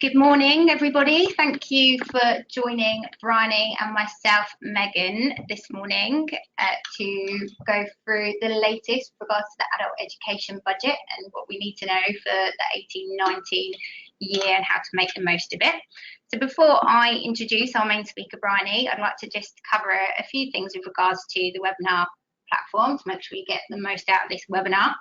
Good morning, everybody. Thank you for joining Bryony and myself, Megan, this morning to go through the latest with regards to the adult education budget and what we need to know for the 18-19 year and how to make the most of it. So before I introduce our main speaker, Bryony, I'd like to just cover a few things with regards to the webinar platform to make sure you get the most out of this webinar.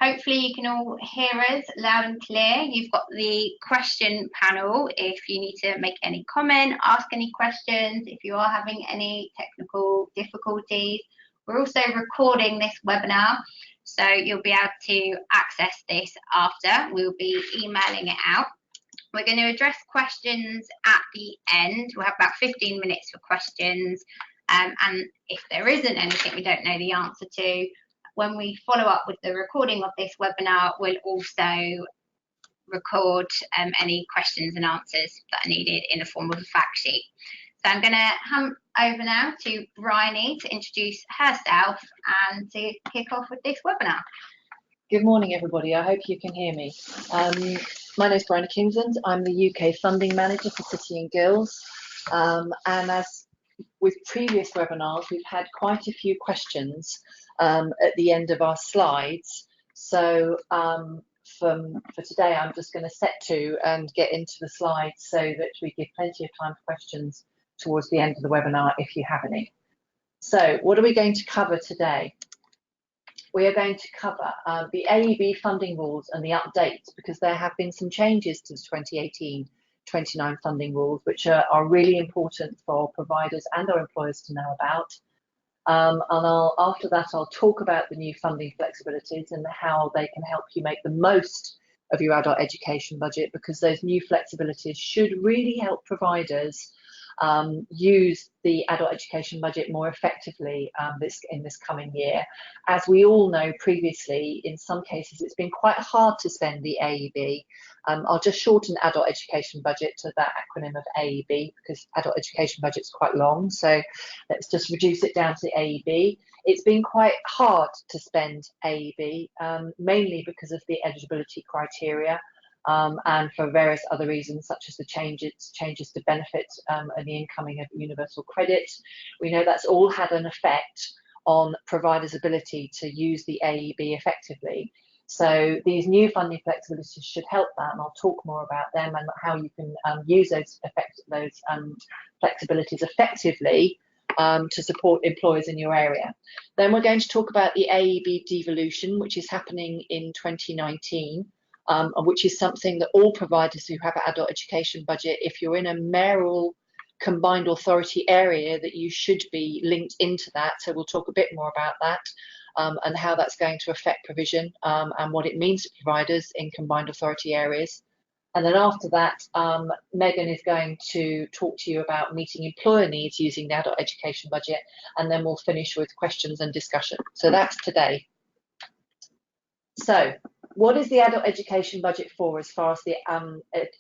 Hopefully you can all hear us loud and clear. You've got the question panel if you need to make any comment, ask any questions, if you are having any technical difficulties. We're also recording this webinar, so you'll be able to access this after. We'll be emailing it out. We're going to address questions at the end. We'll have about 15 minutes for questions, and if there isn't anything we don't know the answer to, when we follow up with the recording of this webinar, we'll also record any questions and answers that are needed in the form of a fact sheet. So I'm going to hand over now to Bryony to introduce herself and to kick off with this webinar. Good morning, everybody. I hope you can hear me. My name is Bryony Kingsland. I'm the UK Funding Manager for City and Guilds. And as with previous webinars, we've had quite a few questions at the end of our slides. So for today, I'm just going to set to and get into the slides so that we give plenty of time for questions towards the end of the webinar if you have any. So what are we going to cover today? We are going to cover the AEB funding rules and the updates, because there have been some changes to the 2018-29 funding rules, which are really important for providers and our employers to know about. And after that, I'll talk about the new funding flexibilities and how they can help you make the most of your adult education budget, because those new flexibilities should really help providers use the adult education budget more effectively in this coming year. As we all know previously, in some cases it's been quite hard to spend the AEB. I'll just shorten adult education budget to that acronym of AEB, because adult education budget's quite long, so let's just reduce it down to AEB. It's been quite hard to spend AEB, mainly because of the eligibility criteria. And for various other reasons, such as the changes to benefits and the incoming of universal credit. We know that's all had an effect on providers' ability to use the AEB effectively. So these new funding flexibilities should help that, and I'll talk more about them and how you can use those flexibilities effectively to support employers in your area. Then we're going to talk about the AEB devolution, which is happening in 2019. Which is something that all providers who have an adult education budget, if you're in a mayoral combined authority area, that you should be linked into that. So we'll talk a bit more about that and how that's going to affect provision and what it means to providers in combined authority areas. And then after that, Megan is going to talk to you about meeting employer needs using the adult education budget, and then we'll finish with questions and discussion. So that's today. So what is the adult education budget for as far as the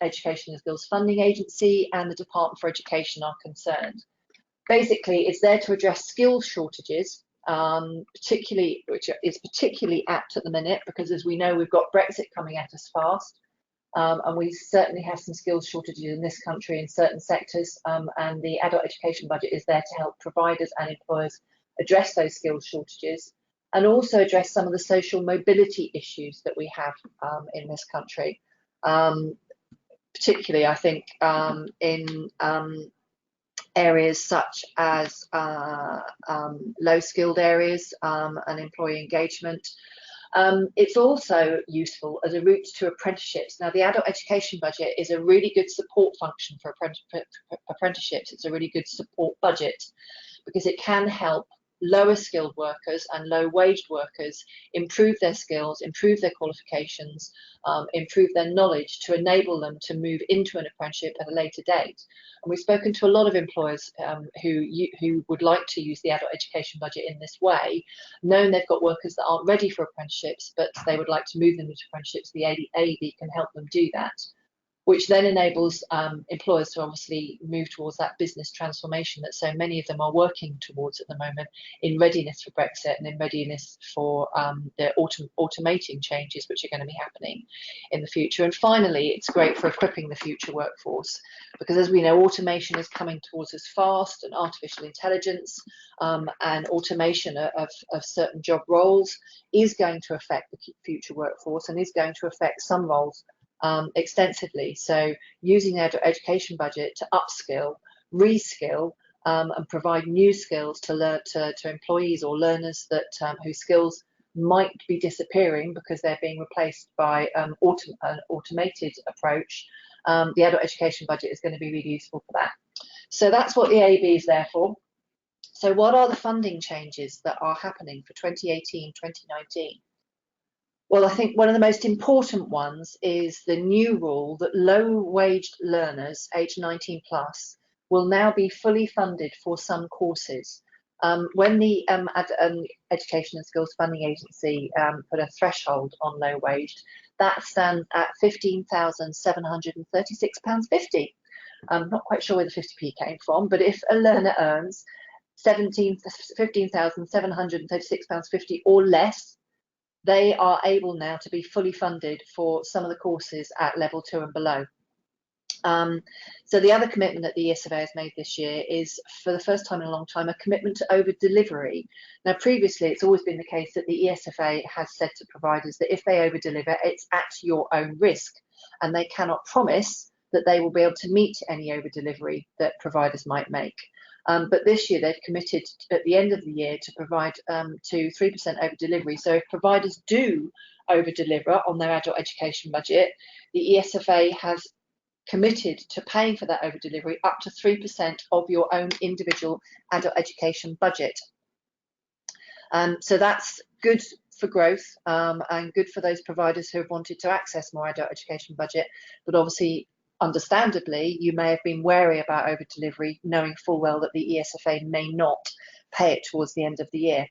Education and Skills Funding Agency and the Department for Education are concerned? Basically, it's there to address skills shortages, which is particularly apt at the minute, because as we know, we've got Brexit coming at us fast, and we certainly have some skills shortages in this country in certain sectors, and the adult education budget is there to help providers and employers address those skills shortages, and also address some of the social mobility issues that we have in this country. Particularly, I think, in areas such as low-skilled areas and employee engagement. It's also useful as a route to apprenticeships. Now, the adult education budget is a really good support function for apprenticeships. It's a really good support budget because it can help lower skilled workers and low waged workers improve their skills, improve their qualifications, improve their knowledge to enable them to move into an apprenticeship at a later date. And we've spoken to a lot of employers who would like to use the adult education budget in this way, knowing they've got workers that aren't ready for apprenticeships, but they would like to move them into apprenticeships. The AEB can help them do that. which then enables employers to obviously move towards that business transformation that so many of them are working towards at the moment, in readiness for Brexit and in readiness for the automating changes which are going to be happening in the future. And finally, it's great for equipping the future workforce, because as we know, automation is coming towards us fast, and artificial intelligence and automation of certain job roles is going to affect the future workforce and is going to affect some roles extensively. So using their education budget to upskill, reskill, and provide new skills to employees or learners that whose skills might be disappearing because they're being replaced by an automated approach. The adult education budget is going to be really useful for that. So that's what the AEB is there for. So what are the funding changes that are happening for 2018-2019? Well, I think one of the most important ones is the new rule that low-waged learners aged 19 plus will now be fully funded for some courses. When the Education and Skills Funding Agency put a threshold on low-waged, that stands at £15,736.50. I'm not quite sure where the 50p came from, but if a learner earns £15,736.50 or less, they are able now to be fully funded for some of the courses at level 2 and below. So the other commitment that the ESFA has made this year is, for the first time in a long time, a commitment to over delivery. Now, previously, it's always been the case that the ESFA has said to providers that if they over deliver, it's at your own risk, and they cannot promise that they will be able to meet any over delivery that providers might make. But this year they've committed at the end of the year to provide to 3% over delivery. So if providers do over deliver on their adult education budget, the ESFA has committed to paying for that over delivery up to 3% of your own individual adult education budget. So that's good for growth and good for those providers who have wanted to access more adult education budget, but obviously, understandably, you may have been wary about over delivery, knowing full well that the ESFA may not pay it towards the end of the year.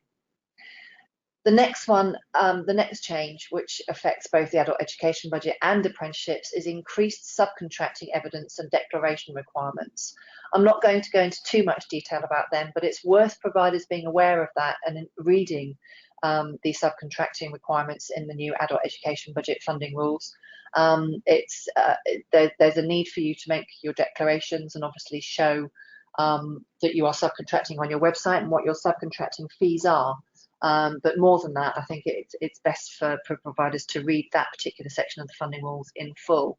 The next one, the next change, which affects both the adult education budget and apprenticeships, is increased subcontracting evidence and declaration requirements. I'm not going to go into too much detail about them, but it's worth providers being aware of that and reading the subcontracting requirements in the new adult education budget funding rules. There's a need for you to make your declarations and obviously show that you are subcontracting on your website and what your subcontracting fees are. But more than that, I think it's best for providers to read that particular section of the funding rules in full.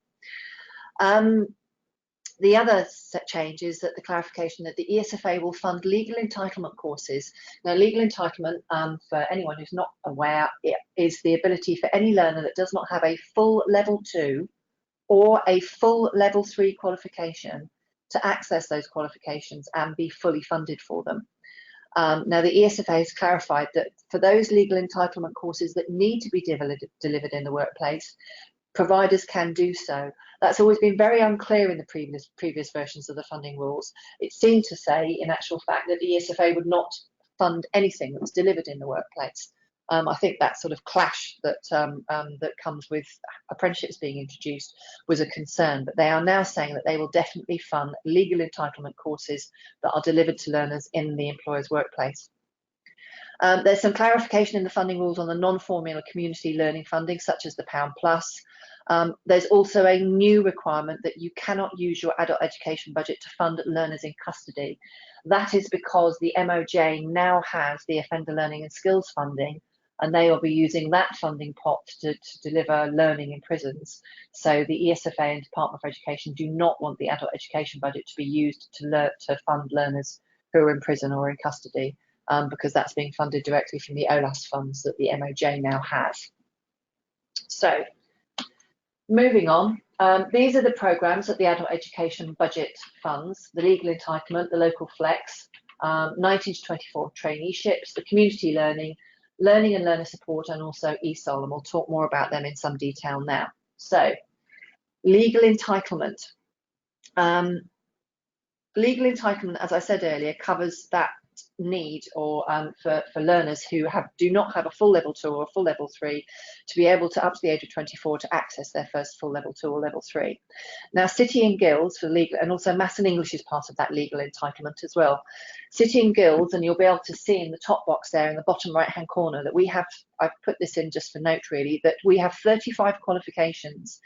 The other change is that the clarification that the ESFA will fund legal entitlement courses. Now, legal entitlement, for anyone who's not aware, it is the ability for any learner that does not have a full level 2 or a full level 3 qualification to access those qualifications and be fully funded for them. Now, the ESFA has clarified that for those legal entitlement courses that need to be delivered in the workplace, providers can do so. That's always been very unclear in the previous versions of the funding rules. It seemed to say, in actual fact, that the ESFA would not fund anything that was delivered in the workplace. I think that sort of clash that that comes with apprenticeships being introduced was a concern, but they are now saying that they will definitely fund legal entitlement courses that are delivered to learners in the employer's workplace. There's some clarification in the funding rules on the non-formula community learning funding, such as the £1 Plus. There's also a new requirement that you cannot use your adult education budget to fund learners in custody. That is because the MOJ now has the Offender Learning and Skills funding, and they will be using that funding pot to deliver learning in prisons. So the ESFA and Department of Education do not want the adult education budget to be used to fund learners who are in prison or in custody, because that's being funded directly from the OLAS funds that the MOJ now has. So, moving on, these are the programmes that the adult education budget funds: the legal entitlement, the local flex, 19 to 24 traineeships, the community learning and learner support, and also Ezel, and we'll talk more about them in some detail now. So, legal entitlement. Legal entitlement, as I said earlier, covers that need, or for learners who do not have a full level 2 or a full level 3, to be able to, up to the age of 24, to access their first full level 2 or level 3. Now, City and Guilds for legal, and also Maths and English is part of that legal entitlement as well. City and Guilds, and you'll be able to see in the top box there in the bottom right hand corner that we have, I've put this in just for note really, that we have 35 qualifications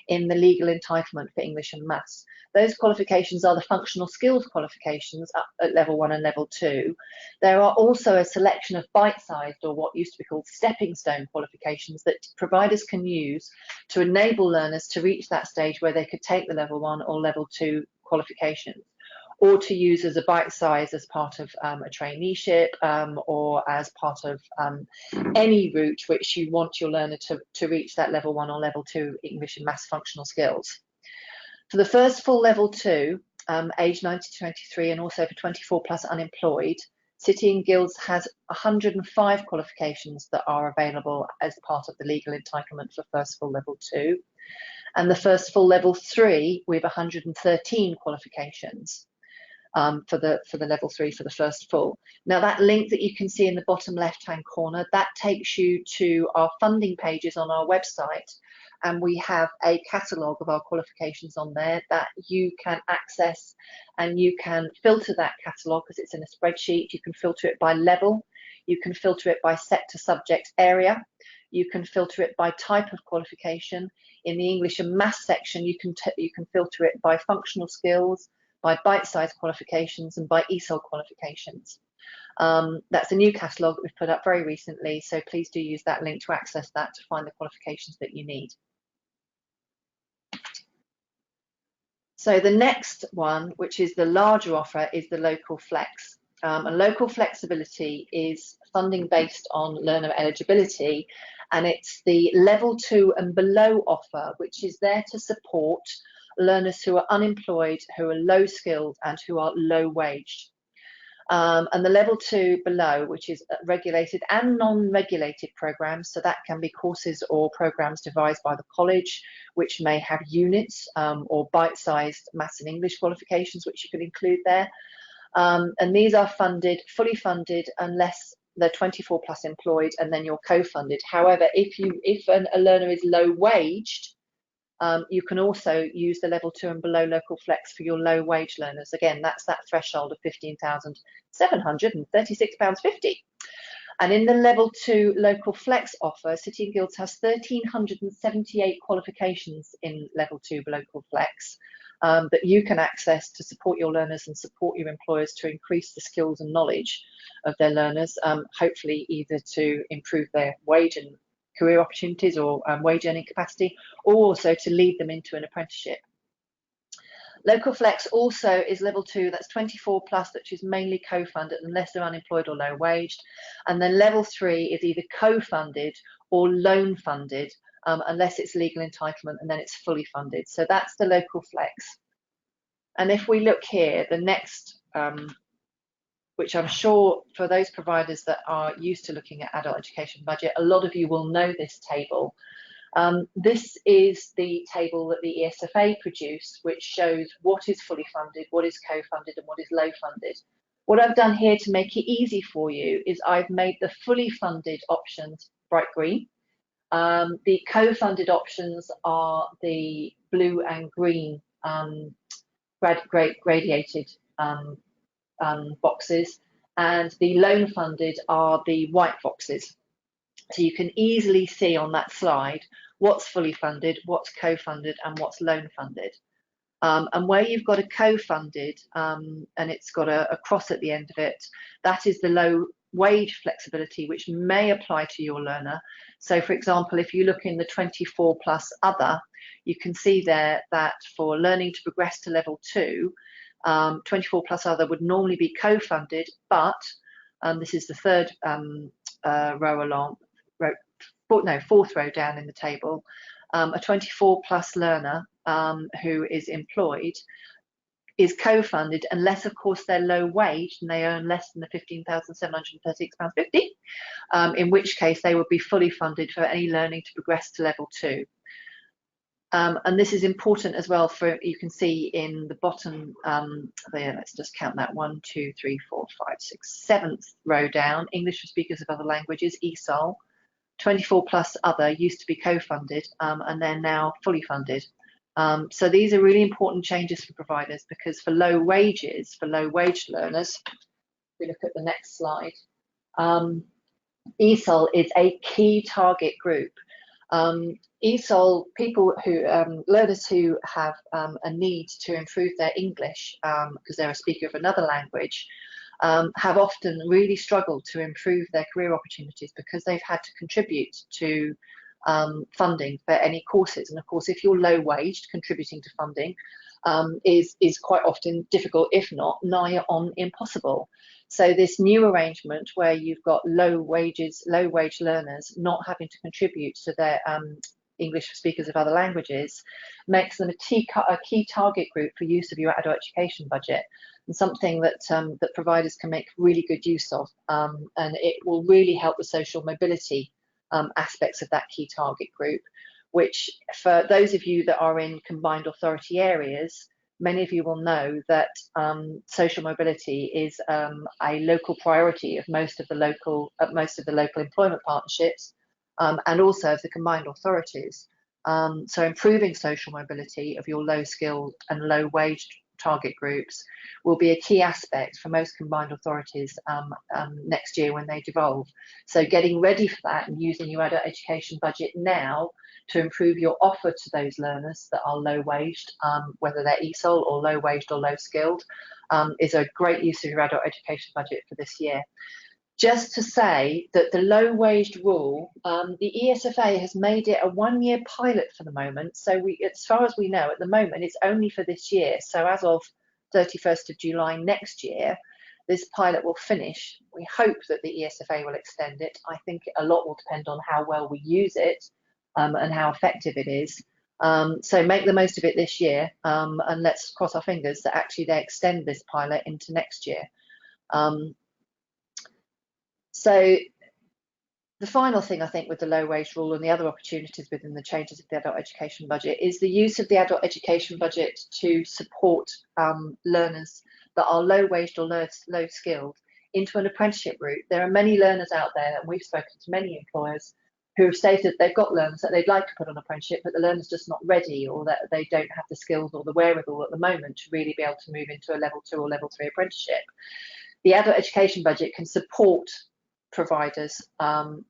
in the legal entitlement for English and Maths. Those qualifications are the functional skills qualifications up at level 1 and level 2. There are also a selection of bite-sized, or what used to be called stepping stone qualifications, that providers can use to enable learners to reach that stage where they could take the level 1 or level 2 qualifications, or to use as a bite size as part of a traineeship, or as part of any route which you want your learner to reach that level 1 or level 2 English and Maths functional skills. For the first full level 2, age 19 to 23, and also for 24 plus unemployed, City and Guilds has 105 qualifications that are available as part of the legal entitlement for first full level 2. And the first full level 3, we have 113 qualifications for the level 3 for the first full. Now, that link that you can see in the bottom left hand corner, that takes you to our funding pages on our website, and we have a catalogue of our qualifications on there that you can access, and you can filter that catalogue because it's in a spreadsheet. You can filter it by level, you can filter it by sector subject area, you can filter it by type of qualification. In the English and Maths section, you can filter it by functional skills, by bite-sized qualifications, and by Ezel qualifications. That's a new catalogue that we've put up very recently, so please do use that link to access that to find the qualifications that you need. So the next one, which is the larger offer, is the local flex. And local flexibility is funding based on learner eligibility, and it's the level 2 and below offer, which is there to support learners who are unemployed, who are low skilled, and who are low waged. And the level 2 below, which is regulated and non-regulated programs, so that can be courses or programs devised by the college, which may have units or bite-sized Maths and English qualifications, which you could include there. And these are funded, fully funded, unless they're 24 plus employed, and then you're co-funded. However, if a learner is low waged, you can also use the level 2 and below local flex for your low wage learners. Again, that's that threshold of £15,736.50. And in the level 2 local flex offer, City and Guilds has 1,378 qualifications in level 2 local flex that you can access to support your learners and support your employers to increase the skills and knowledge of their learners, hopefully either to improve their wage and career opportunities or wage earning capacity, or also to lead them into an apprenticeship. Local flex also is level 2, that's 24 plus, which is mainly co-funded unless they're unemployed or low waged. And then level 3 is either co-funded or loan funded, unless it's legal entitlement, and then it's fully funded. So that's the local flex. And if we look here, the next, which I'm sure for those providers that are used to looking at adult education budget, a lot of you will know this table. This is the table that the ESFA produced, which shows what is fully funded, what is co-funded, and what is low funded. What I've done here to make it easy for you is I've made the fully funded options bright green. The co-funded options are the blue and green gradiated boxes, and the loan funded are the white boxes. So you can easily see on that slide what's fully funded, what's co-funded, and what's loan funded. And where you've got a co-funded and it's got a cross at the end of it, that is the low wage flexibility, which may apply to your learner. So for example, if you look in the 24 plus other, you can see there that for learning to progress to level 2, 24 plus other would normally be co-funded, but this is the third fourth row down in the table. A 24 plus learner who is employed is co-funded unless, of course, they're low wage and they earn less than the £15,736.50, in which case they would be fully funded for any learning to progress to level 2. And this is important as well for, you can see in the bottom there, let's just count that, 1, 2, 3, 4, 5, 6, 7th row down, English for speakers of other languages, Ezel, 24 plus other used to be co-funded, and they're now fully funded. So these are really important changes for providers, because for low wage learners, if we look at the next slide, Ezel is a key target group. Ezel, people who, learners who have a need to improve their English because they're a speaker of another language, have often really struggled to improve their career opportunities because they've had to contribute to funding for any courses. And of course, if you're low waged, contributing to funding is quite often difficult, if not nigh on impossible. So this new arrangement where you've got low wage learners not having to contribute to their English speakers of other languages makes them a key target group for use of your adult education budget, and something that that providers can make really good use of, and it will really help the social mobility aspects of that key target group, which for those of you that are in combined authority areas, many of you will know that social mobility is a local priority of most of the local employment partnerships, and also of the combined authorities. So improving social mobility of your low skilled and low wage target groups will be a key aspect for most combined authorities next year when they devolve. So getting ready for that and using your adult education budget now to improve your offer to those learners that are low waged, whether they're Ezel or low waged or low skilled, is a great use of your adult education budget for this year. Just to say that the low waged rule, the ESFA has made it a 1-year pilot for the moment. So as far as we know at the moment, it's only for this year. So as of 31st of July next year, this pilot will finish. We hope that the ESFA will extend it. I think a lot will depend on how well we use it and how effective it is. So make the most of it this year, and let's cross our fingers that actually they extend this pilot into next year. So the final thing I think with the low wage rule and the other opportunities within the changes of the adult education budget is the use of the adult education budget to support learners that are low waged or low skilled into an apprenticeship route. There are many learners out there, and we've spoken to many employers who have stated they've got learners that they'd like to put on apprenticeship, but the learner's just not ready, or that they don't have the skills or the wherewithal at the moment to really be able to move into a level 2 or level 3 apprenticeship. The adult education budget can support providers and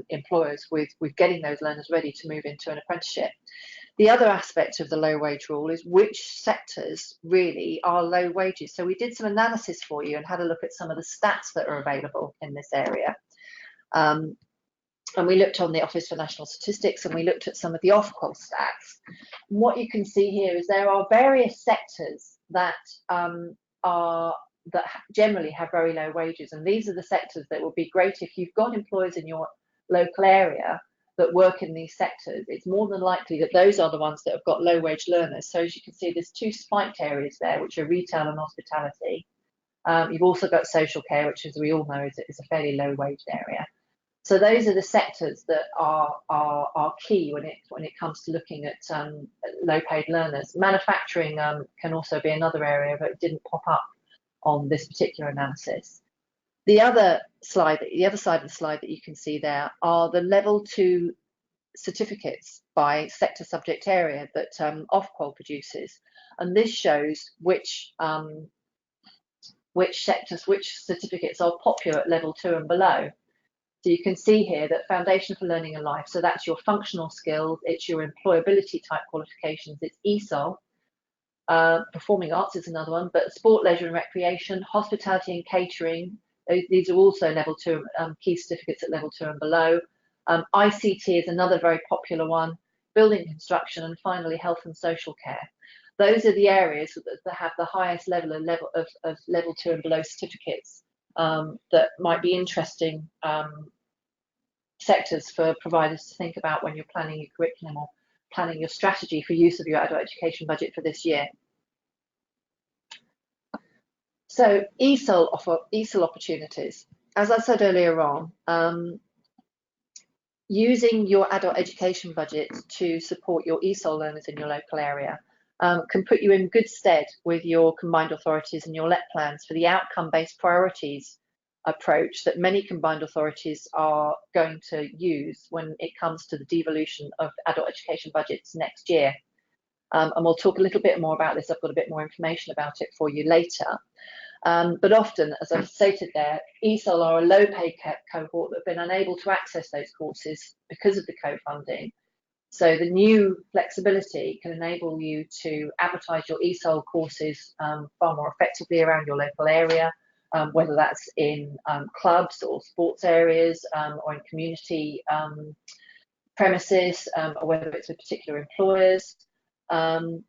employers with getting those learners ready to move into an apprenticeship. The other aspect of the low wage rule is which sectors really are low wages. So we did some analysis for you and had a look at some of the stats that are available in this area. And we looked on the Office for National Statistics, and we looked at some of the Ofqual stats. And what you can see here is there are various sectors that generally have very low wages, and these are the sectors that would be great if you've got employers in your local area that work in these sectors. It's more than likely that those are the ones that have got low wage learners. So as you can see, there's 2 spiked areas there, which are retail and hospitality. You've also got social care, which, as we all know, is a fairly low wage area. So those are the sectors that are key when it comes to looking at low paid learners. Manufacturing can also be another area, but it didn't pop up on this particular analysis. The other side of the slide that you can see there are the level 2 certificates by sector subject area that Ofqual produces, and this shows which certificates are popular at level 2 and below. So you can see here that Foundation for Learning and Life, so that's your functional skills, it's your employability type qualifications, it's Ezel. Performing arts is another one, but sport, leisure and recreation, hospitality and catering, these are also level 2 key certificates at level 2 and below. ICT is another very popular one, building construction, and finally health and social care. Those are the areas that have the highest level of level 2 and below certificates that might be interesting sectors for providers to think about when you're planning your curriculum or planning your strategy for use of your adult education budget for this year. So Ezel opportunities. As I said earlier on, using your adult education budget to support your ESOL learners in your local area can put you in good stead with your combined authorities and your LET plans for the outcome-based priorities approach that many combined authorities are going to use when it comes to the devolution of adult education budgets next year. And we'll talk a little bit more about this. I've got a bit more information about it for you later. But often, as I've stated there, ESOL are a low-paid cohort that have been unable to access those courses because of the co-funding. So the new flexibility can enable you to advertise your ESOL courses far more effectively around your local area, whether that's in clubs or sports areas or in community premises, or whether it's with particular employers. And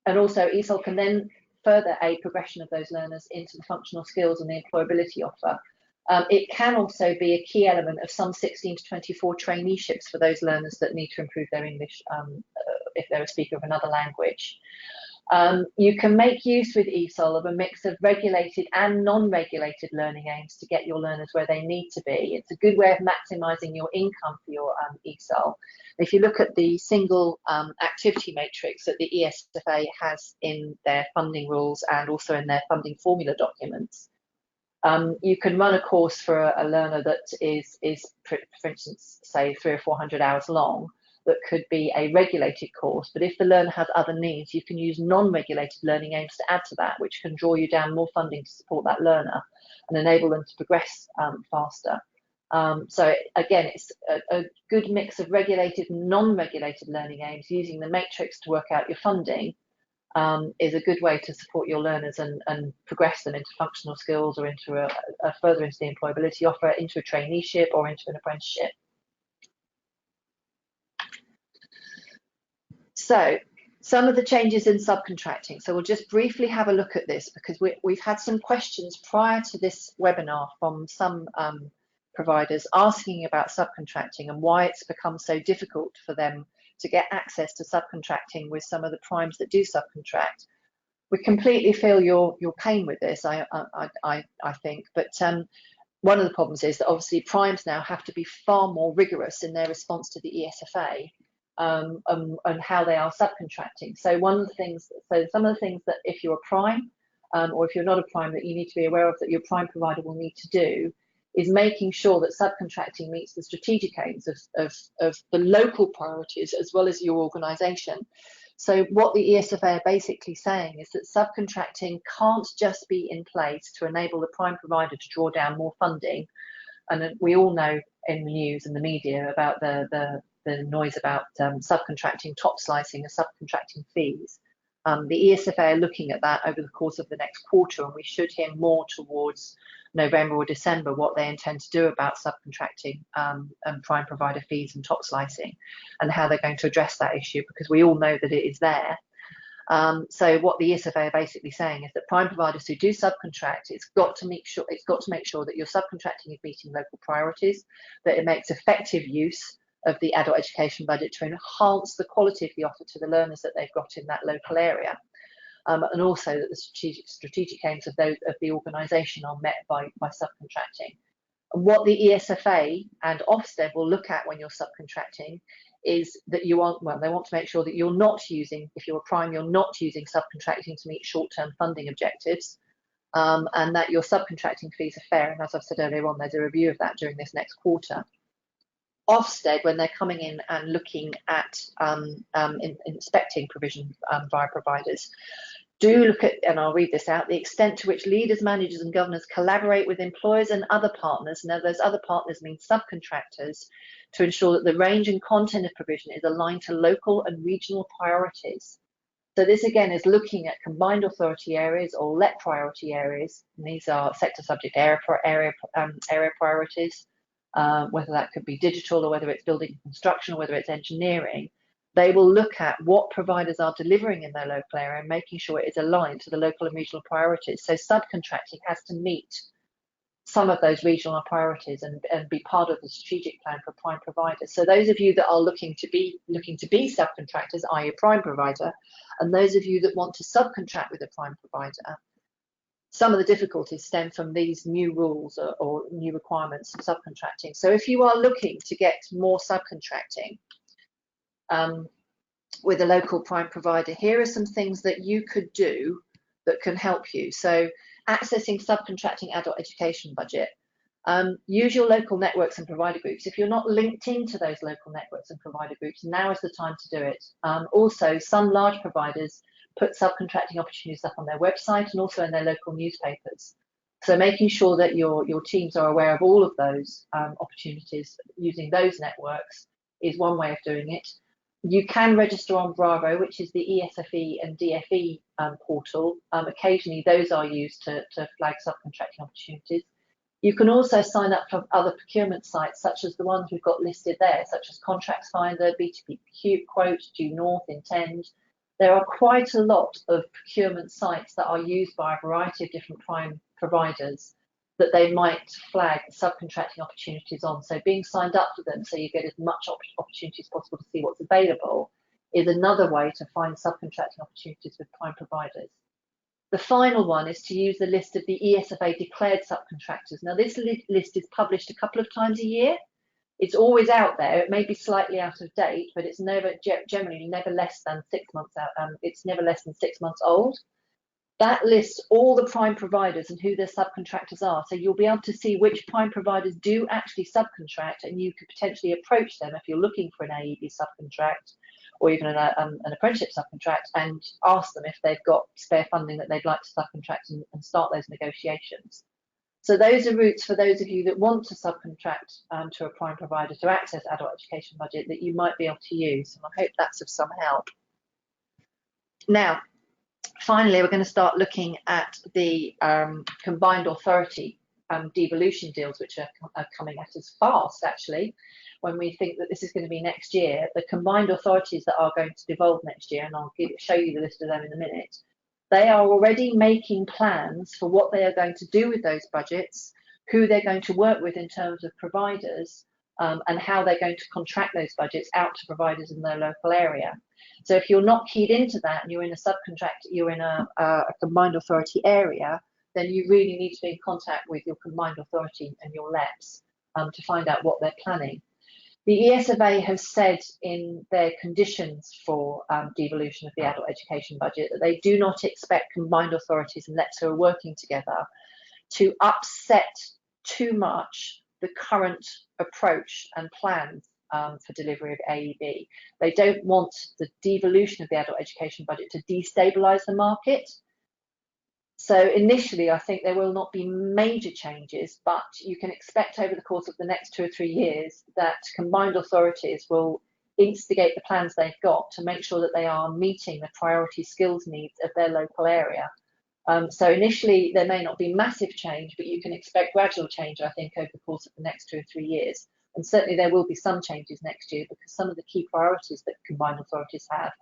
also ESOL can then further aid progression of those learners into the functional skills and the employability offer. It can also be a key element of some 16 to 24 traineeships for those learners that need to improve their English if they're a speaker of another language. You can make use with ESOL of a mix of regulated and non-regulated learning aims to get your learners where they need to be. It's a good way of maximising your income for your ESOL. If you look at the single activity matrix that the ESFA has in their funding rules and also in their funding formula documents, you can run a course for a learner that is, for instance, say 300 or 400 hours long, that could be a regulated course. But if the learner has other needs, you can use non-regulated learning aims to add to that, which can draw you down more funding to support that learner and enable them to progress faster. So again, it's a good mix of regulated and non-regulated learning aims. Using the matrix to work out your funding is a good way to support your learners and progress them into functional skills or into a further into the employability offer, into a traineeship or into an apprenticeship. So some of the changes in subcontracting. So we'll just briefly have a look at this because we've had some questions prior to this webinar from some providers asking about subcontracting and why it's become so difficult for them to get access to subcontracting with some of the primes that do subcontract. We completely feel your pain with this, I think, but one of the problems is that obviously primes now have to be far more rigorous in their response to the ESFA and how they are subcontracting. So some of the things that if you're a prime or if you're not a prime that you need to be aware of that your prime provider will need to do is making sure that subcontracting meets the strategic aims of the local priorities as well as your organisation. So what the ESFA are basically saying is that subcontracting can't just be in place to enable the prime provider to draw down more funding. And we all know in the news and the media about the noise about subcontracting, top slicing and subcontracting fees. The ESFA are looking at that over the course of the next quarter, and we should hear more towards November or December what they intend to do about subcontracting and prime provider fees and top slicing and how they're going to address that issue, because we all know that it is there. So what the ESFA are basically saying is that prime providers who do subcontract, it's got to make sure that your subcontracting is meeting local priorities, that it makes effective use of the adult education budget to enhance the quality of the offer to the learners that they've got in that local area. And also that the strategic aims of the organisation are met by subcontracting. And what the ESFA and Ofsted will look at when you're subcontracting is that they want to make sure that you're not using, if you're a prime, you're not using subcontracting to meet short-term funding objectives, and that your subcontracting fees are fair. And as I've said earlier on, there's a review of that during this next quarter. Ofsted, when they're coming in and looking at inspecting provision via providers, do look at, and I'll read this out, the extent to which leaders, managers and governors collaborate with employers and other partners, now those other partners mean subcontractors, to ensure that the range and content of provision is aligned to local and regional priorities. So this again is looking at combined authority areas or LET priority areas, and these are sector subject area priorities, whether that could be digital or whether it's building and construction or whether it's engineering. They will look at what providers are delivering in their local area and making sure it is aligned to the local and regional priorities. So subcontracting has to meet some of those regional priorities and be part of the strategic plan for prime providers. So those of you that are looking to be subcontractors, i.e. a prime provider, and those of you that want to subcontract with a prime provider, some of the difficulties stem from these new rules or new requirements for subcontracting. So if you are looking to get more subcontracting with a local prime provider, here are some things that you could do that can help you. So accessing subcontracting adult education budget. Use your local networks and provider groups. If you're not linked into those local networks and provider groups, now is the time to do it. Also, some large providers put subcontracting opportunities up on their website and also in their local newspapers. So making sure that your teams are aware of all of those opportunities using those networks is one way of doing it. You can register on Bravo, which is the ESFE and DFE portal. Occasionally those are used to flag subcontracting opportunities. You can also sign up for other procurement sites, such as the ones we've got listed there, such as Contracts Finder, B2B Quote, Due North, Intend. There are quite a lot of procurement sites that are used by a variety of different prime providers that they might flag subcontracting opportunities on. So being signed up to them so you get as much opportunity as possible to see what's available is another way to find subcontracting opportunities with prime providers. The final one is to use the list of the ESFA declared subcontractors. Now this list is published a couple of times a year. It's always out there. It may be slightly out of date, but it's generally never less than 6 months out. It's never less than 6 months old. That lists all the prime providers and who their subcontractors are. So you'll be able to see which prime providers do actually subcontract, and you could potentially approach them if you're looking for an AEB subcontract or even an apprenticeship subcontract and ask them if they've got spare funding that they'd like to subcontract and start those negotiations. So those are routes for those of you that want to subcontract to a prime provider to access adult education budget that you might be able to use. And I hope that's of some help. Now, finally, we're going to start looking at the combined authority devolution deals, which are coming at us fast, actually, when we think that this is going to be next year. The combined authorities that are going to devolve next year, and I'll show you the list of them in a minute, they are already making plans for what they are going to do with those budgets, who they're going to work with in terms of providers, and how they're going to contract those budgets out to providers in their local area. So if you're not keyed into that and you're in a subcontract, you're in a combined authority area, then you really need to be in contact with your combined authority and your LEPs to find out what they're planning. The ESFA has said in their conditions for devolution of the adult education budget that they do not expect combined authorities and LEPs who are working together to upset too much the current approach and plans for delivery of AEB. They don't want the devolution of the adult education budget to destabilise the market. So initially, I think there will not be major changes, but you can expect over the course of the next 2 or 3 years that combined authorities will instigate the plans they've got to make sure that they are meeting the priority skills needs of their local area. So initially, there may not be massive change, but you can expect gradual change, I think, over the course of the next 2 or 3 years. And certainly there will be some changes next year because some of the key priorities that combined authorities have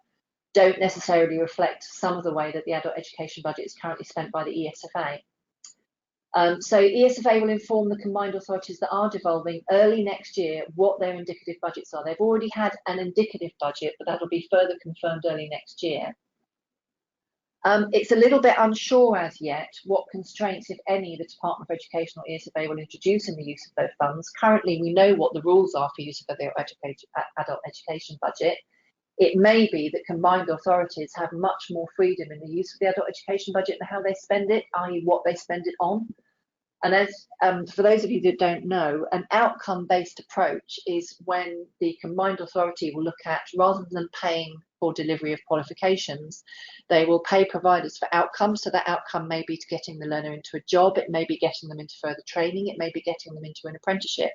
don't necessarily reflect some of the way that the adult education budget is currently spent by the ESFA. So ESFA will inform the combined authorities that are devolving early next year what their indicative budgets are. They've already had an indicative budget, but that'll be further confirmed early next year. It's a little bit unsure as yet what constraints, if any, the Department of Education or ESFA will introduce in the use of those funds. Currently, we know what the rules are for use of the adult education budget. It may be that combined authorities have much more freedom in the use of the adult education budget and how they spend it, i.e. what they spend it on. And as for those of you that don't know, an outcome-based approach is when the combined authority will look at, rather than paying for delivery of qualifications, they will pay providers for outcomes. So that outcome may be getting the learner into a job, it may be getting them into further training, it may be getting them into an apprenticeship.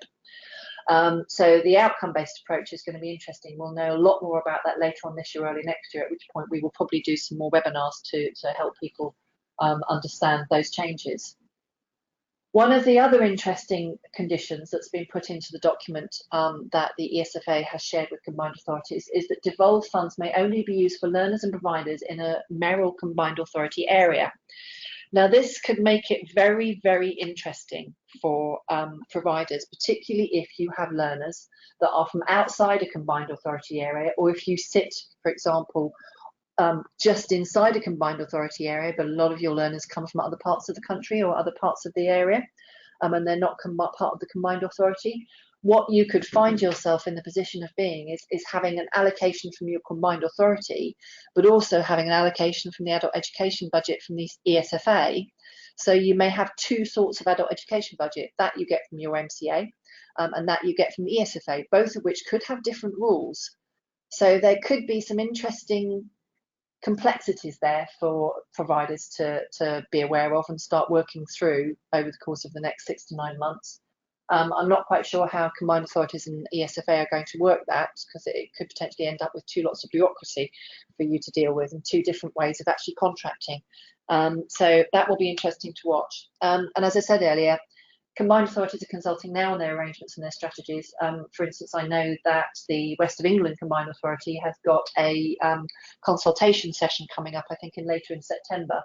So the outcome-based approach is going to be interesting. We'll know a lot more about that later on this year, early next year, at which point we will probably do some more webinars to help people understand those changes. One of the other interesting conditions that's been put into the document that the ESFA has shared with combined authorities is that devolved funds may only be used for learners and providers in a mayoral combined authority area. Now, this could make it very, very interesting for providers, particularly if you have learners that are from outside a combined authority area, or if you sit, for example, just inside a combined authority area, but a lot of your learners come from other parts of the country or other parts of the area, and they're not part of the combined authority. What you could find yourself in the position of being is having an allocation from your combined authority, but also having an allocation from the adult education budget from the ESFA. So you may have two sorts of adult education budget, that you get from your MCA and that you get from the ESFA, both of which could have different rules. So there could be some interesting complexities there for providers to be aware of and start working through over the course of the next 6 to 9 months. I'm not quite sure how combined authorities and ESFA are going to work that, because it could potentially end up with two lots of bureaucracy for you to deal with and two different ways of actually contracting. So that will be interesting to watch. And as I said earlier, combined authorities are consulting now on their arrangements and their strategies. For instance, I know that the West of England Combined Authority has got a consultation session coming up, I think later in September,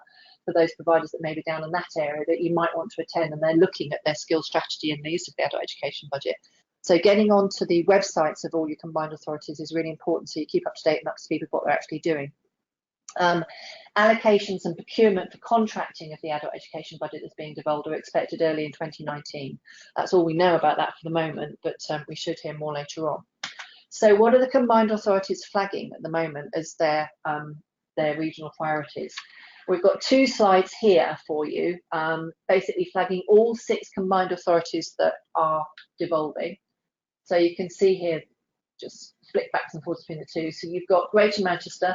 for those providers that may be down in that area that you might want to attend, and they're looking at their skills strategy and the use of the adult education budget. So getting onto the websites of all your combined authorities is really important, so you keep up to date and up to speed with what they're actually doing. Allocations and procurement for contracting of the adult education budget that's being devolved are expected early in 2019. That's all we know about that for the moment, but we should hear more later on. So what are the combined authorities flagging at the moment as their regional priorities? We've got two slides here for you, basically flagging all 6 combined authorities that are devolving. So you can see here, just flick back and forth between the two. So you've got Greater Manchester,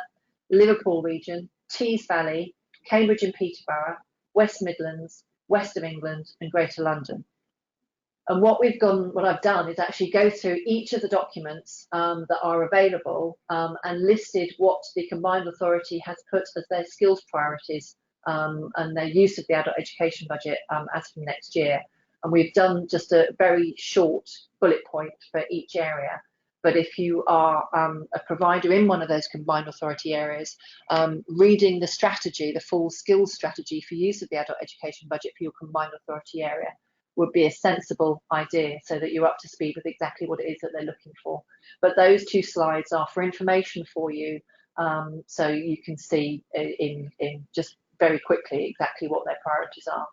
Liverpool region, Tees Valley, Cambridge and Peterborough, West Midlands, West of England and Greater London. And what I've done is actually go through each of the documents that are available and listed what the combined authority has put as their skills priorities and their use of the adult education budget as from next year. And we've done just a very short bullet point for each area. But if you are a provider in one of those combined authority areas, reading the strategy, the full skills strategy for use of the adult education budget for your combined authority area would be a sensible idea, so that you're up to speed with exactly what it is that they're looking for. But those 2 slides are for information for you, so you can see in just very quickly exactly what their priorities are.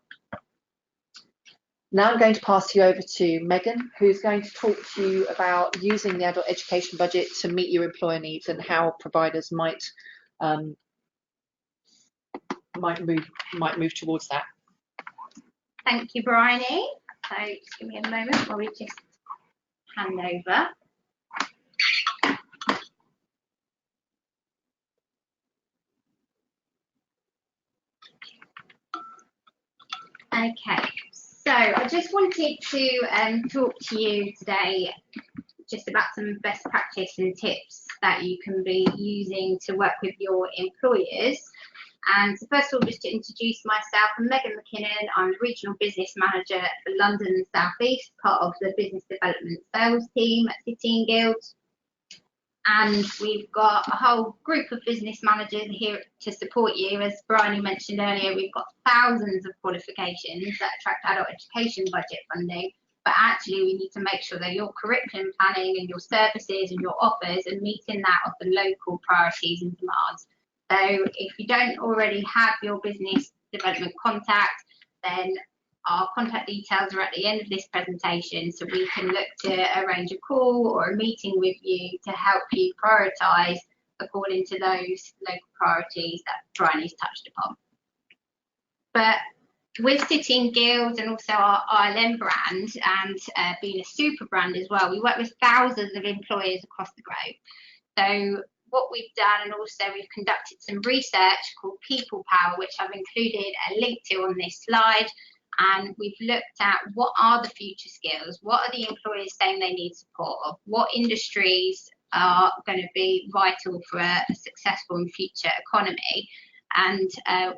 Now I'm going to pass you over to Megan, who's going to talk to you about using the adult education budget to meet your employer needs and how providers might move towards that. Thank you, Bryony. So just give me a moment while we just hand over. Okay, so I just wanted to talk to you today just about some best practice and tips that you can be using to work with your employers. And so first of all, just to introduce myself, I'm Megan McKinnon. I'm the Regional Business Manager for London and South East, part of the Business Development Sales team at City & Guilds. And we've got a whole group of business managers here to support you. As Bryony mentioned earlier, we've got thousands of qualifications that attract adult education budget funding. But actually, we need to make sure that your curriculum planning and your services and your offers are meeting that of the local priorities and demands. So if you don't already have your business development contact, then our contact details are at the end of this presentation, so we can look to arrange a call or a meeting with you to help you prioritise according to those local priorities that Bryony's touched upon. But with City & Guilds and also our ILM brand and being a super brand as well, we work with thousands of employers across the globe. So what we've done, and also we've conducted some research called People Power, which I've included a link to on this slide, and we've looked at what are the future skills, what are the employers saying they need support of, what industries are going to be vital for a successful and future economy. And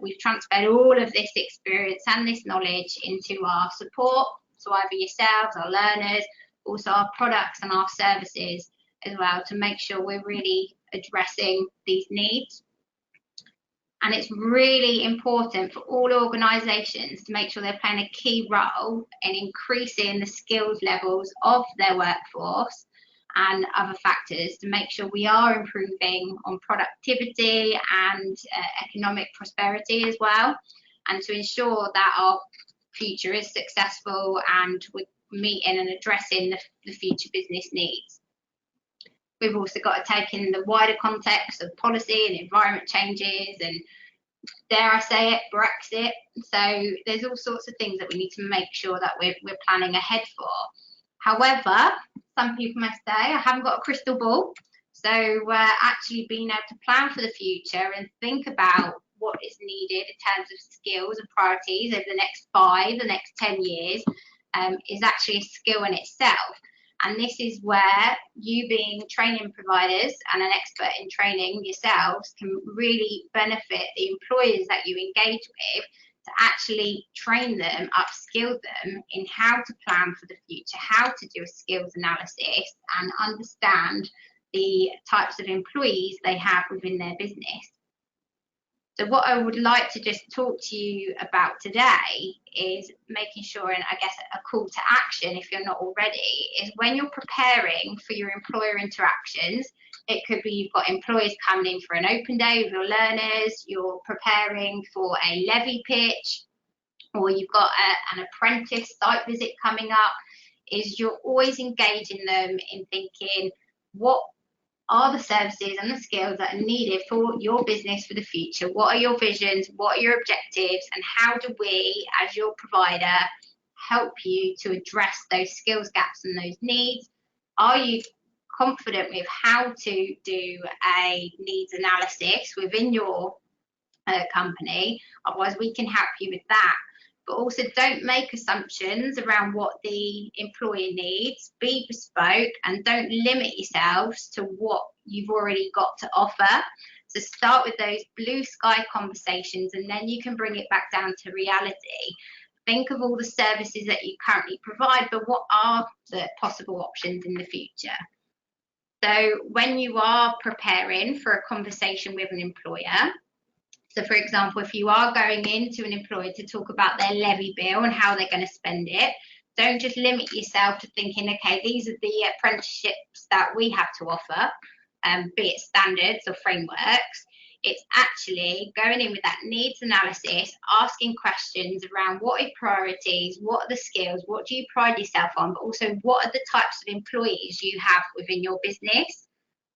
we've transferred all of this experience and this knowledge into our support, so either yourselves, our learners, also our products and our services as well, to make sure we're really addressing these needs. And it's really important for all organisations to make sure they're playing a key role in increasing the skills levels of their workforce and other factors to make sure we are improving on productivity and economic prosperity as well, and to ensure that our future is successful and we're meeting and addressing the future business needs. We've also got to take in the wider context of policy and environment changes and, dare I say it, Brexit. So there's all sorts of things that we need to make sure that we're planning ahead for. However, some people may say, I haven't got a crystal ball. So actually being able to plan for the future and think about what is needed in terms of skills and priorities over the next 5, the next 10 years is actually a skill in itself. And this is where you, being training providers and an expert in training yourselves, can really benefit the employers that you engage with to actually train them, upskill them in how to plan for the future, how to do a skills analysis and understand the types of employees they have within their business. So what I would like to just talk to you about today is making sure, and I guess a call to action if you're not already, is when you're preparing for your employer interactions, it could be you've got employees coming in for an open day with your learners, you're preparing for a levy pitch, or you've got an apprentice site visit coming up, is you're always engaging them in thinking, what are the services and the skills that are needed for your business for the future? What are your visions? What are your objectives? And how do we, as your provider, help you to address those skills gaps and those needs? Are you confident with how to do a needs analysis within your company? Otherwise, we can help you with that. But also don't make assumptions around what the employer needs. Be bespoke and don't limit yourselves to what you've already got to offer. So start with those blue sky conversations and then you can bring it back down to reality. Think of all the services that you currently provide, but what are the possible options in the future? So when you are preparing for a conversation with an employer, so for example, if you are going into an employer to talk about their levy bill and how they're going to spend it, don't just limit yourself to thinking, okay, these are the apprenticeships that we have to offer, be it standards or frameworks. It's actually going in with that needs analysis, asking questions around what are priorities, what are the skills, what do you pride yourself on, but also what are the types of employees you have within your business.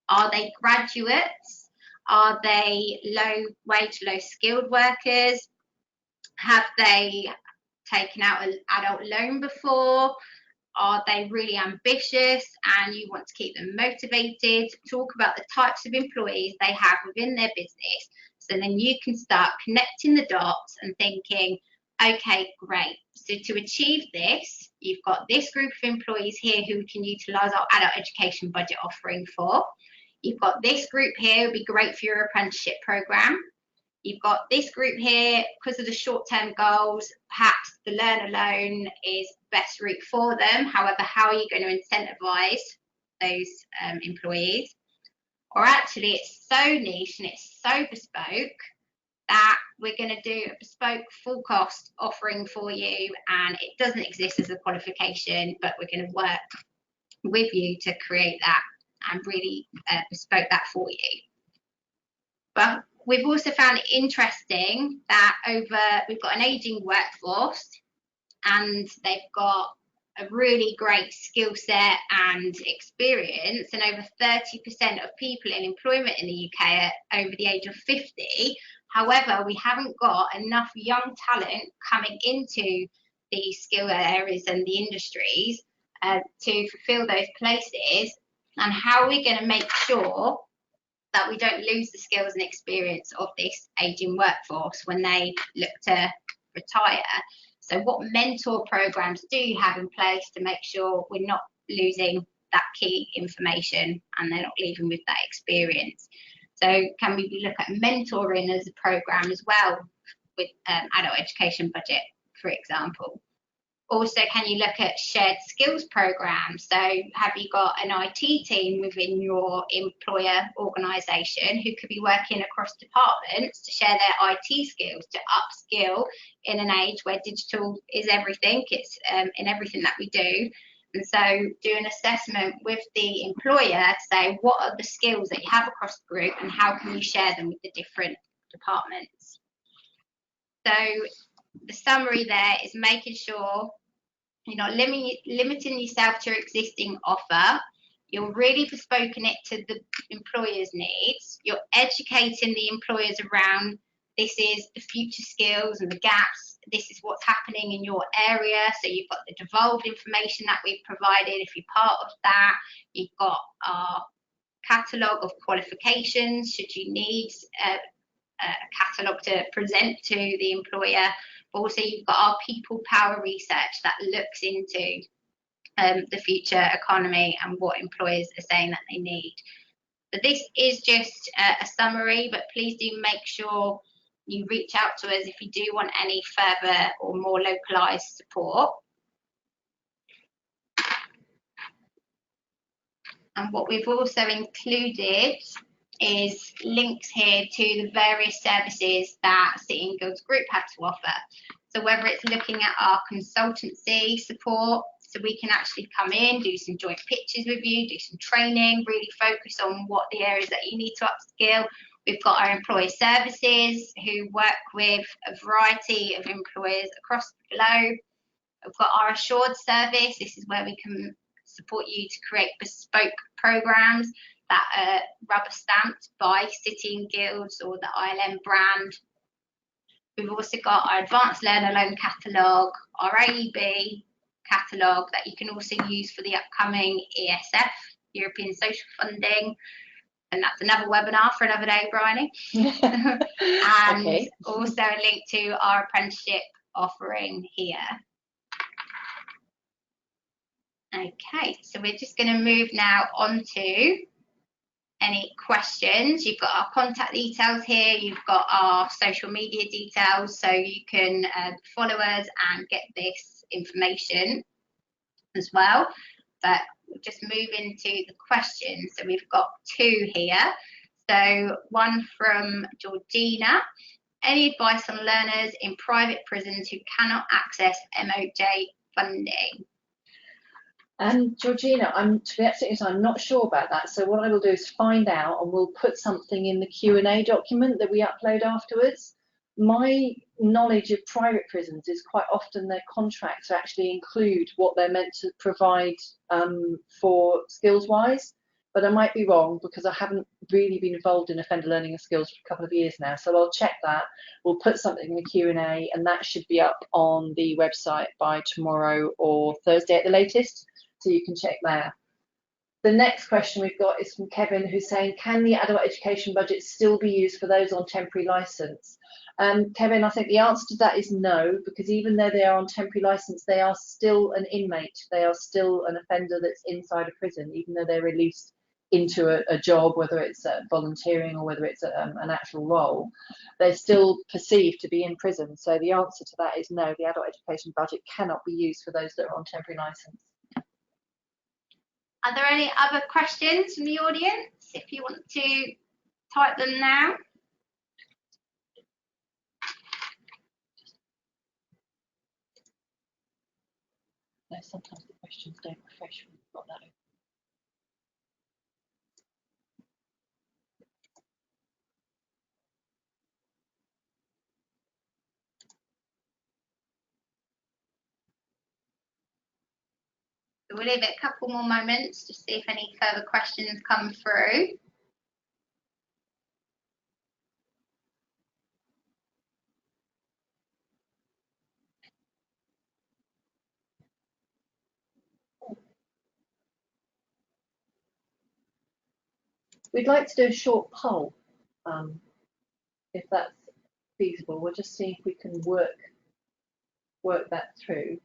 Are they graduates? Are they low wage, low skilled workers? Have they taken out an adult loan before? Are they really ambitious and you want to keep them motivated? Talk about the types of employees they have within their business. So then you can start connecting the dots and thinking, okay, great. So to achieve this, you've got this group of employees here who we can utilise our adult education budget offering for. You've got this group here, would be great for your apprenticeship programme. You've got this group here, because of the short-term goals, perhaps the learner loan is the best route for them. However, how are you going to incentivise those employees? Or actually, it's so niche and it's so bespoke that we're going to do a bespoke full cost offering for you, and it doesn't exist as a qualification, but we're going to work with you to create that and really bespoke that for you. But we've also found it interesting that we've got an ageing workforce and they've got a really great skill set and experience, and over 30% of people in employment in the UK are over the age of 50. However, we haven't got enough young talent coming into the skill areas and the industries to fulfill those places. And how are we going to make sure that we don't lose the skills and experience of this ageing workforce when they look to retire? So what mentor programs do you have in place to make sure we're not losing that key information and they're not leaving with that experience? So can we look at mentoring as a program as well with adult education budget, for example? Also, can you look at shared skills programs? So have you got an IT team within your employer organisation who could be working across departments to share their IT skills, to upskill in an age where digital is everything, it's in everything that we do, And so do an assessment with the employer to say what are the skills that you have across the group and how can you share them with the different departments. So the summary there is making sure you're not limiting yourself to your existing offer. You're really bespoking it to the employer's needs. You're educating the employers around this is the future skills and the gaps. This is what's happening in your area. So you've got the devolved information that we've provided. If you're part of that, you've got our catalogue of qualifications should you need a catalogue to present to the employer. But also you've got our people power research that looks into the future economy and what employers are saying that they need. So this is just a summary, but please do make sure you reach out to us if you do want any further or more localised support. And what we've also included is links here to the various services that City and Guilds Group have to offer. So whether it's looking at our consultancy support, so we can actually come in, do some joint pitches with you, do some training, really focus on what the areas that you need to upskill. We've got our employee services who work with a variety of employers across the globe. We've got our assured service. This is where we can support you to create bespoke programs that are rubber stamped by City and Guilds or the ILM brand. We've also got our advanced learner loan catalogue, our AEB catalogue that you can also use for the upcoming ESF, European Social Funding. And that's another webinar for another day, Bryony. And okay. Also a link to our apprenticeship offering here. Okay, so we're just going to move now on to any questions. You've got our contact details here, you've got our social media details, so you can follow us and get this information as well. But we'll just move into the questions. So we've got two here. So one from Georgina. Any advice on learners in private prisons who cannot access MOJ funding? Georgina, to be absolutely honest, I'm not sure about that. So what I will do is find out, and we'll put something in the Q&A document that we upload afterwards. My knowledge of private prisons is quite often their contracts actually include what they're meant to provide for skills-wise, but I might be wrong because I haven't really been involved in offender learning and skills for a couple of years now. So I'll check that. We'll put something in the Q&A, and that should be up on the website by tomorrow or Thursday at the latest. So you can check there. The next question we've got is from Kevin, who's saying, can the adult education budget still be used for those on temporary licence? Kevin, I think the answer to that is no, because even though they are on temporary licence, they are still an inmate. They are still an offender that's inside a prison, even though they're released into a job, whether it's volunteering or whether it's an actual role. They're still perceived to be in prison. So the answer to that is no, the adult education budget cannot be used for those that are on temporary licence. Are there any other questions from the audience? If you want to type them now. No, sometimes the questions don't refresh when you've got that open. So we'll leave it a couple more moments to see if any further questions come through. We'd like to do a short poll, if that's feasible. We'll just see if we can work that through.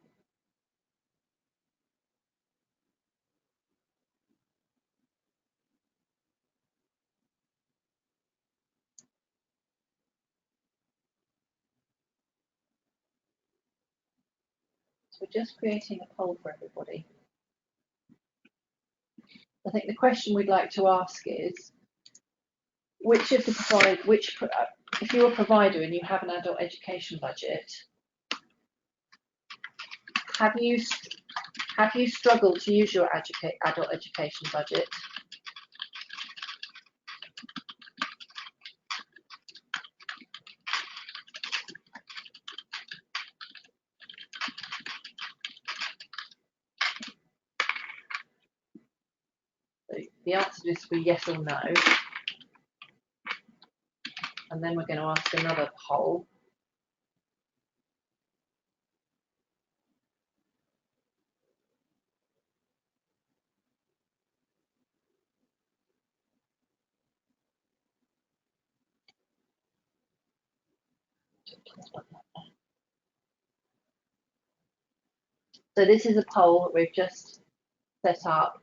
So we're just creating a poll for everybody. I think the question we'd like to ask is, if you're a provider and you have an adult education budget, have you Have you struggled to use your adult education budget? So the answer to this will be yes or no. And then we're going to ask another poll. So this is a poll that we've just set up.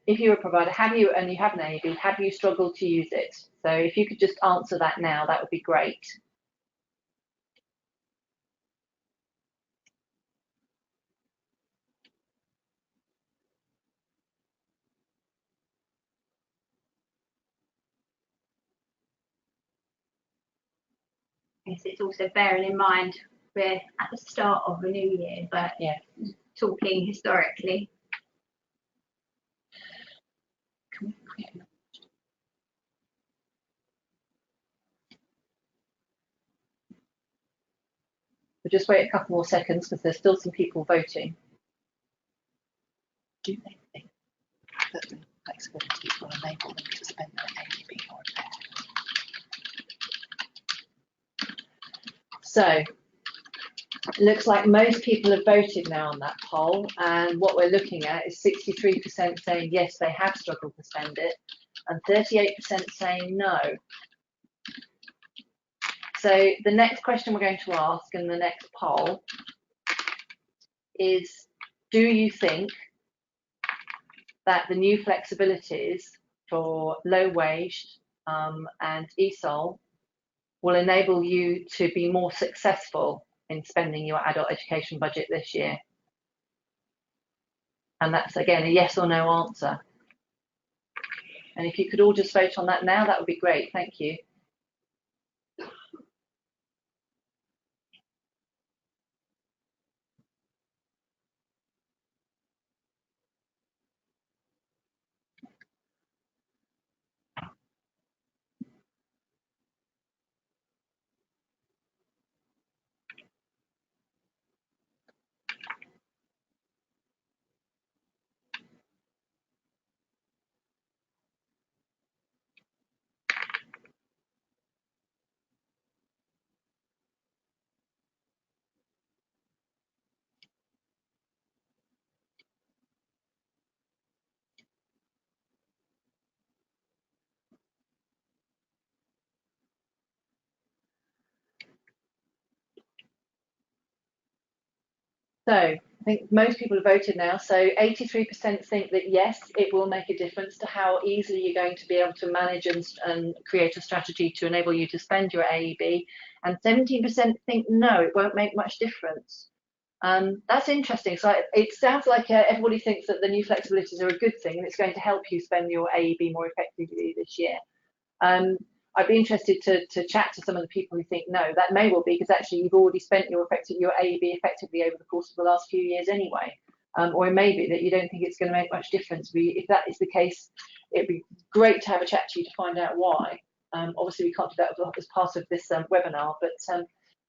If you're a provider, and you have an AEB, have you struggled to use it? So if you could just answer that now, that would be great. Yes, it's also bearing in mind we're at the start of a new year, but yeah, talking historically. We'll just wait a couple more seconds because there's still some people voting. Do they think that the flexibility will enable them to spend their AEB more effectively? So it looks like most people have voted now on that poll, and what we're looking at is 63% saying yes, they have struggled to spend it, and 38% saying no. So the next question we're going to ask in the next poll is, do you think that the new flexibilities for low wage and Ezel will enable you to be more successful in spending your adult education budget this year? And that's again a yes or no answer. And if you could all just vote on that now, that would be great. Thank you. So I think most people have voted now. So 83% think that yes, it will make a difference to how easily you're going to be able to manage and create a strategy to enable you to spend your AEB. And 17% think no, it won't make much difference. That's interesting. So it sounds like everybody thinks that the new flexibilities are a good thing and it's going to help you spend your AEB more effectively this year. I'd be interested to chat to some of the people who think no, that may well be because actually you've already spent your AEB effectively over the course of the last few years anyway. Or it may be that you don't think it's going to make much difference. If that is the case, it'd be great to have a chat to you to find out why. Obviously we can't do that as part of this webinar, but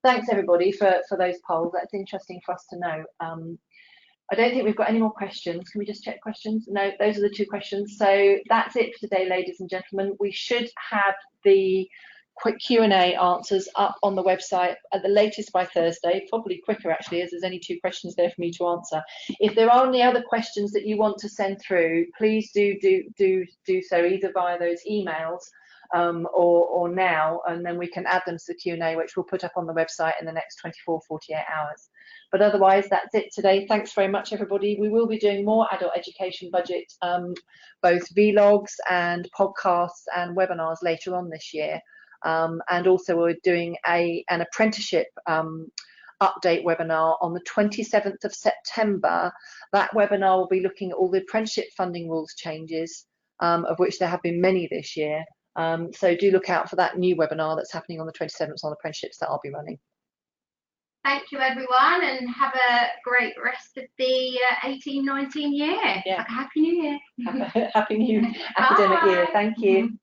thanks everybody for those polls. That's interesting for us to know. I don't think we've got any more questions. Can we just check questions? No, those are the two questions. So that's it for today, ladies and gentlemen. We should have the quick Q&A answers up on the website at the latest by Thursday, probably quicker actually, as there's only two questions there for me to answer. If there are any other questions that you want to send through, please do so either via those emails or now, and then we can add them to the Q&A, which we'll put up on the website in the next 24, 48 hours. But otherwise, that's it today. Thanks very much, everybody. We will be doing more adult education budget, both vlogs and podcasts and webinars later on this year. And also we're doing an apprenticeship update webinar on the 27th of September. That webinar will be looking at all the apprenticeship funding rules changes, of which there have been many this year. So do look out for that new webinar that's happening on the 27th on apprenticeships that I'll be running. Thank you, everyone, and have a great rest of the 18-19 year. Yeah. Like a happy new year. Happy new academic year. Bye. Thank you.